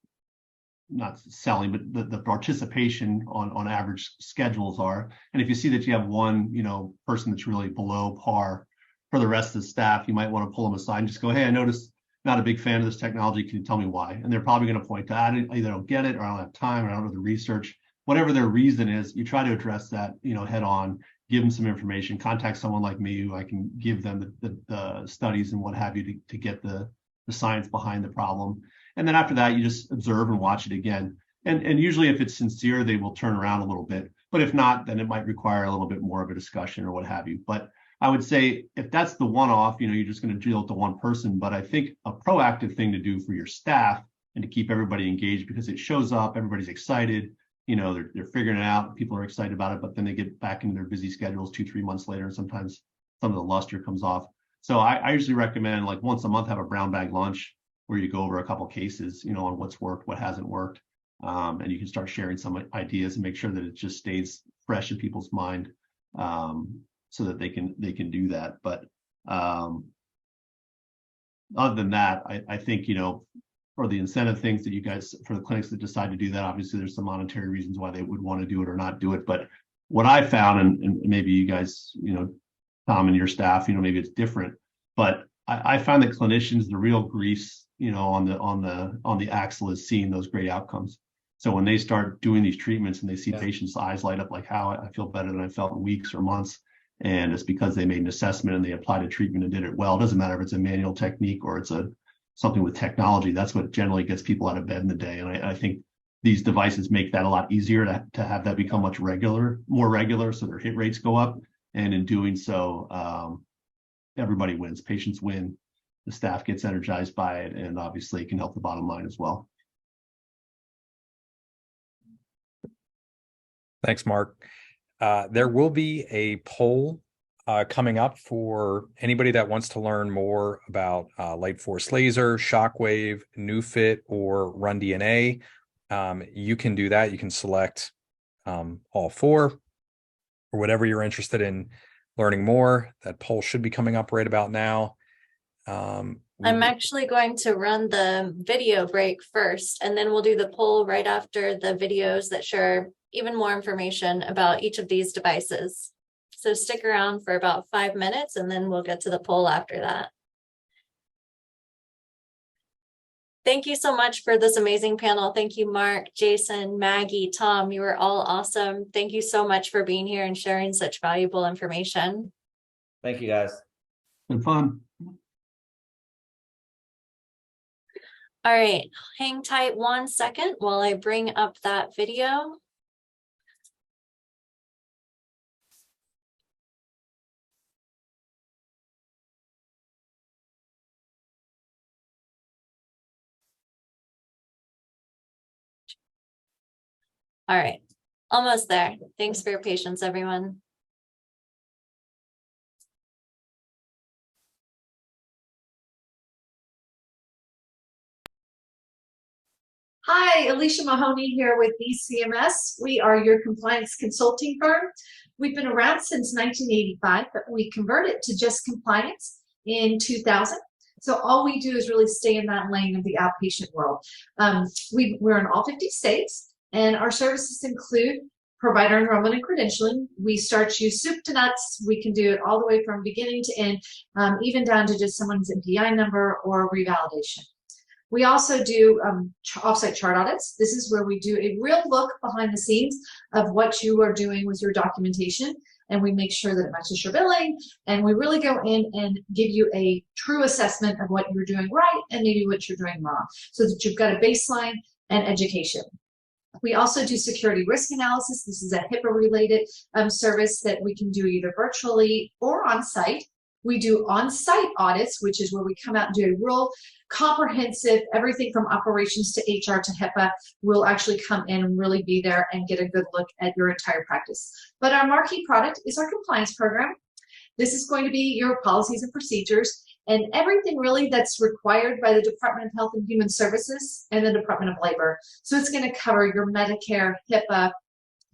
not selling, but the participation on average schedules are. And if you see that you have 1, person that's really below par for the rest of the staff, you might want to pull them aside and just go, hey, I noticed not a big fan of this technology. Can you tell me why? And they're probably going to point to, I either don't get it, or I don't have time, or I don't know the research. Whatever their reason is, you try to address that, head on. Give them some information, contact someone like me who I can give them the studies and what have you to get the science behind the problem. And then after that, you just observe and watch it again. And usually if it's sincere, they will turn around a little bit. But if not, then it might require a little bit more of a discussion or what have you. But I would say if that's the one-off, you're just going to deal with the one person. But I think a proactive thing to do for your staff and to keep everybody engaged, because it shows up, everybody's excited. They're figuring it out. People are excited about it, but then they get back into their busy schedules 2-3 months later, and sometimes some of the luster comes off. So I usually recommend, like, once a month, have a brown bag lunch where you go over a couple cases, on what's worked, what hasn't worked, and you can start sharing some ideas and make sure that it just stays fresh in people's mind, so that they can do that. But other than that, I think, for the incentive things that you guys, for the clinics that decide to do that, obviously there's some monetary reasons why they would want to do it or not do it. But what I found, and maybe you guys, Tom and your staff, maybe it's different, but I find that clinicians, the real grease, on the axle is seeing those great outcomes. So when they start doing these treatments and they see patients' eyes light up, like how I feel better than I felt in weeks or months, and it's because they made an assessment and they applied a treatment and did it well. It doesn't matter if it's a manual technique or it's something with technology. That's what generally gets people out of bed in the day. And I think these devices make that a lot easier to have that become more regular, so their hit rates go up. And in doing so, everybody wins. Patients win, the staff gets energized by it, and obviously it can help the bottom line as well. Thanks, Mark. There will be a poll coming up for anybody that wants to learn more about Lightforce Laser, Shockwave, Neufit, or RunDNA. You can do that. You can select all four or whatever you're interested in learning more. That poll should be coming up right about now. I'm actually going to run the video break first, and then we'll do the poll right after the videos that share even more information about each of these devices. So stick around for about 5 minutes, and then we'll get to the poll after that. Thank you so much for this amazing panel. Thank you, Mark, Jason, Maggie, Tom. You were all awesome. Thank you so much for being here and sharing such valuable information. Thank you, guys. Been fun. All right, hang tight 1 second while I bring up that video. All right, almost there. Thanks for your patience, everyone. Hi, Alicia Mahoney here with BCMS. We are your compliance consulting firm. We've been around since 1985, but we converted to just compliance in 2000. So all we do is really stay in that lane of the outpatient world. We're in all 50 states, and our services include provider enrollment and credentialing. We start you soup to nuts. We can do it all the way from beginning to end, even down to just someone's MPI number or revalidation. We also do offsite chart audits. This is where we do a real look behind the scenes of what you are doing with your documentation, and we make sure that it matches your billing, and we really go in and give you a true assessment of what you're doing right and maybe what you're doing wrong, so that you've got a baseline and education. We also do security risk analysis. This is a HIPAA-related service that we can do either virtually or on-site. We do on-site audits, which is where we come out and do a real comprehensive, everything from operations to HR to HIPAA. We'll actually come in and really be there and get a good look at your entire practice. But our marquee product is our compliance program. This is going to be your policies and procedures and everything really that's required by the Department of Health and Human Services and the Department of Labor. So it's going to cover your Medicare, HIPAA,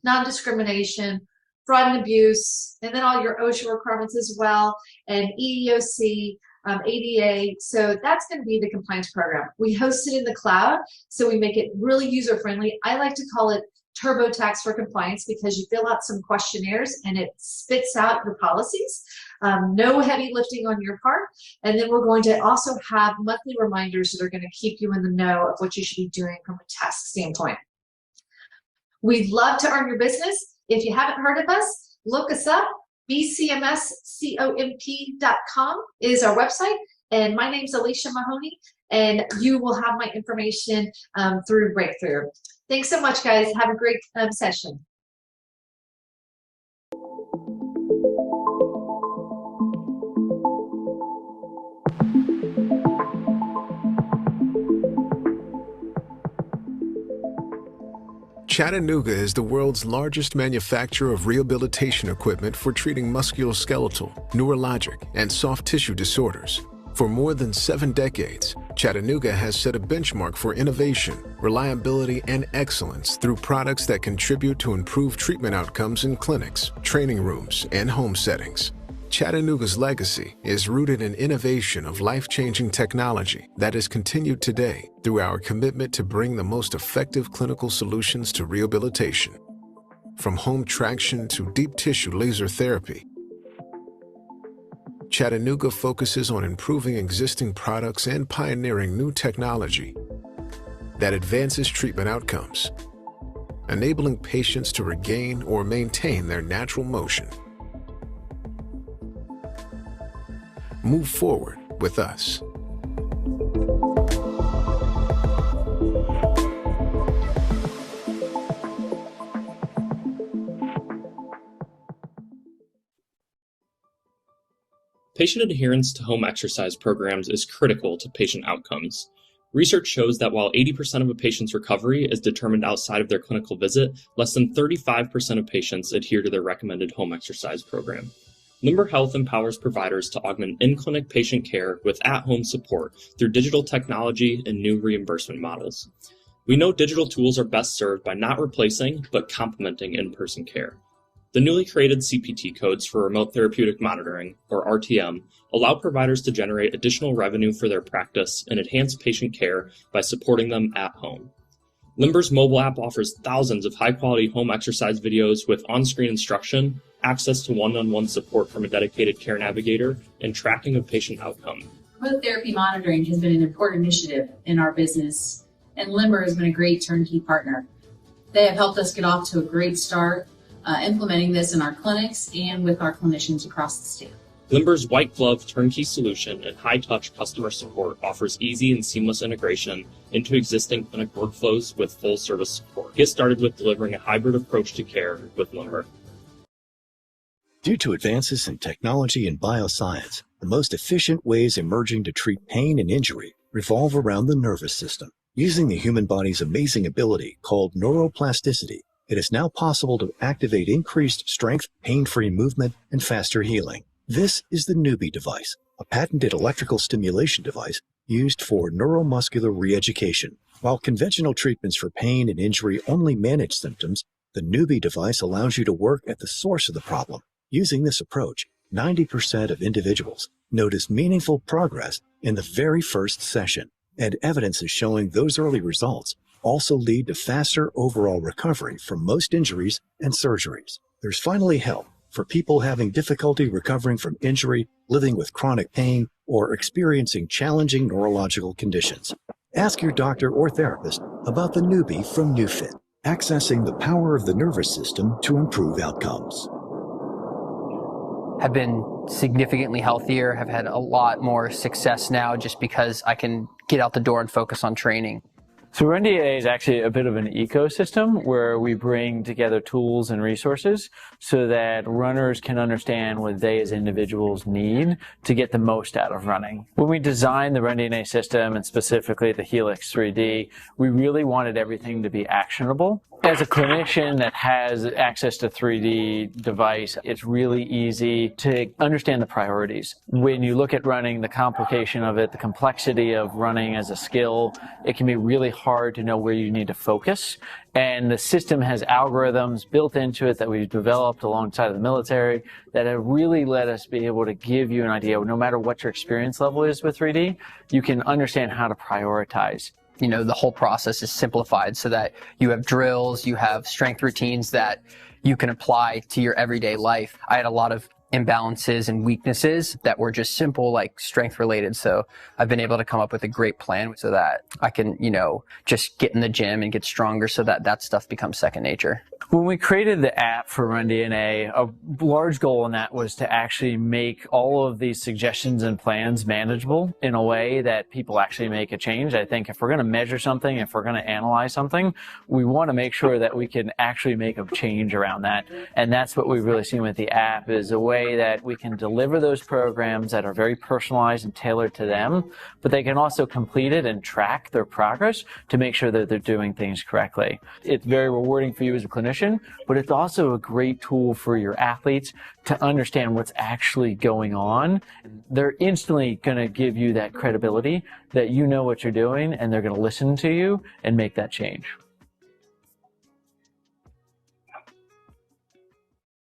non-discrimination, fraud and abuse, and then all your OSHA requirements as well, and EEOC, ADA. So that's going to be the compliance program. We host it in the cloud, so we make it really user-friendly. I like to call it TurboTax for compliance because you fill out some questionnaires and it spits out your policies. No heavy lifting on your part. And then we're going to also have monthly reminders that are going to keep you in the know of what you should be doing from a task standpoint. We'd love to earn your business. If you haven't heard of us, look us up. bcmscomp.com is our website. And my name's Alicia Mahoney, and you will have my information through Breakthrough. Thanks so much, guys. Have a great session. Chatanooga is the world's largest manufacturer of rehabilitation equipment for treating musculoskeletal, neurologic, and soft tissue disorders. For more than 7 decades, Chatanooga has set a benchmark for innovation, reliability, and excellence through products that contribute to improved treatment outcomes in clinics, training rooms, and home settings. Chattanooga's legacy is rooted in innovation of life-changing technology that is continued today through our commitment to bring the most effective clinical solutions to rehabilitation. From home traction to deep tissue laser therapy, Chattanooga focuses on improving existing products and pioneering new technology that advances treatment outcomes, enabling patients to regain or maintain their natural motion. Move forward with us. Patient adherence to home exercise programs is critical to patient outcomes. Research shows that while 80% of a patient's recovery is determined outside of their clinical visit, less than 35% of patients adhere to their recommended home exercise program. Limber Health empowers providers to augment in-clinic patient care with at-home support through digital technology and new reimbursement models. We know digital tools are best served by not replacing, but complementing in-person care. The newly created CPT codes for remote therapeutic monitoring, or RTM, allow providers to generate additional revenue for their practice and enhance patient care by supporting them at home. Limber's mobile app offers thousands of high-quality home exercise videos with on-screen instruction, access to one-on-one support from a dedicated care navigator, and tracking of patient outcome. Remote therapy monitoring has been an important initiative in our business, and Limber has been a great turnkey partner. They have helped us get off to a great start, implementing this in our clinics and with our clinicians across the state. Limber's white glove turnkey solution and high-touch customer support offers easy and seamless integration into existing clinic workflows with full service support. Get started with delivering a hybrid approach to care with Limber. Due to advances in technology and bioscience, the most efficient ways emerging to treat pain and injury revolve around the nervous system. Using the human body's amazing ability called neuroplasticity, it is now possible to activate increased strength, pain-free movement, and faster healing. This is the the-neubie device, a patented electrical stimulation device used for neuromuscular re-education. While conventional treatments for pain and injury only manage symptoms, the the-neubie device allows you to work at the source of the problem. Using this approach, 90% of individuals notice meaningful progress in the very first session, and evidence is showing those early results also lead to faster overall recovery from most injuries and surgeries. There's finally help for people having difficulty recovering from injury, living with chronic pain, or experiencing challenging neurological conditions. Ask your doctor or therapist about the the-neubie from Neufit, accessing the power of the nervous system to improve outcomes. Have been significantly healthier, have had a lot more success now just because I can get out the door and focus on training. So RunDNA is actually a bit of an ecosystem where we bring together tools and resources so that runners can understand what they as individuals need to get the most out of running. When we designed the RunDNA system, and specifically the Helix 3D, we really wanted everything to be actionable. As a clinician that has access to 3D device, it's really easy to understand the priorities. When you look at running, the complication of it, the complexity of running as a skill, it can be really hard to know where you need to focus. And the system has algorithms built into it that we've developed alongside of the military that have really let us be able to give you an idea, no matter what your experience level is with 3D, you can understand how to prioritize. You know, the whole process is simplified so that you have drills, you have strength routines that you can apply to your everyday life. I had a lot of imbalances and weaknesses that were just simple, like strength related. So I've been able to come up with a great plan so that I can, you know, just get in the gym and get stronger so that that stuff becomes second nature. When we created the app for RunDNA, a large goal in that was to actually make all of these suggestions and plans manageable in a way that people actually make a change. I think if we're going to measure something, if we're going to analyze something, we want to make sure that we can actually make a change around that. And that's what we've really seen with the app, is a way that we can deliver those programs that are very personalized and tailored to them, but they can also complete it and track their progress to make sure that they're doing things correctly. It's very rewarding for you as a clinician, but it's also a great tool for your athletes to understand what's actually going on. They're instantly going to give you that credibility that you know what you're doing, and they're going to listen to you and make that change.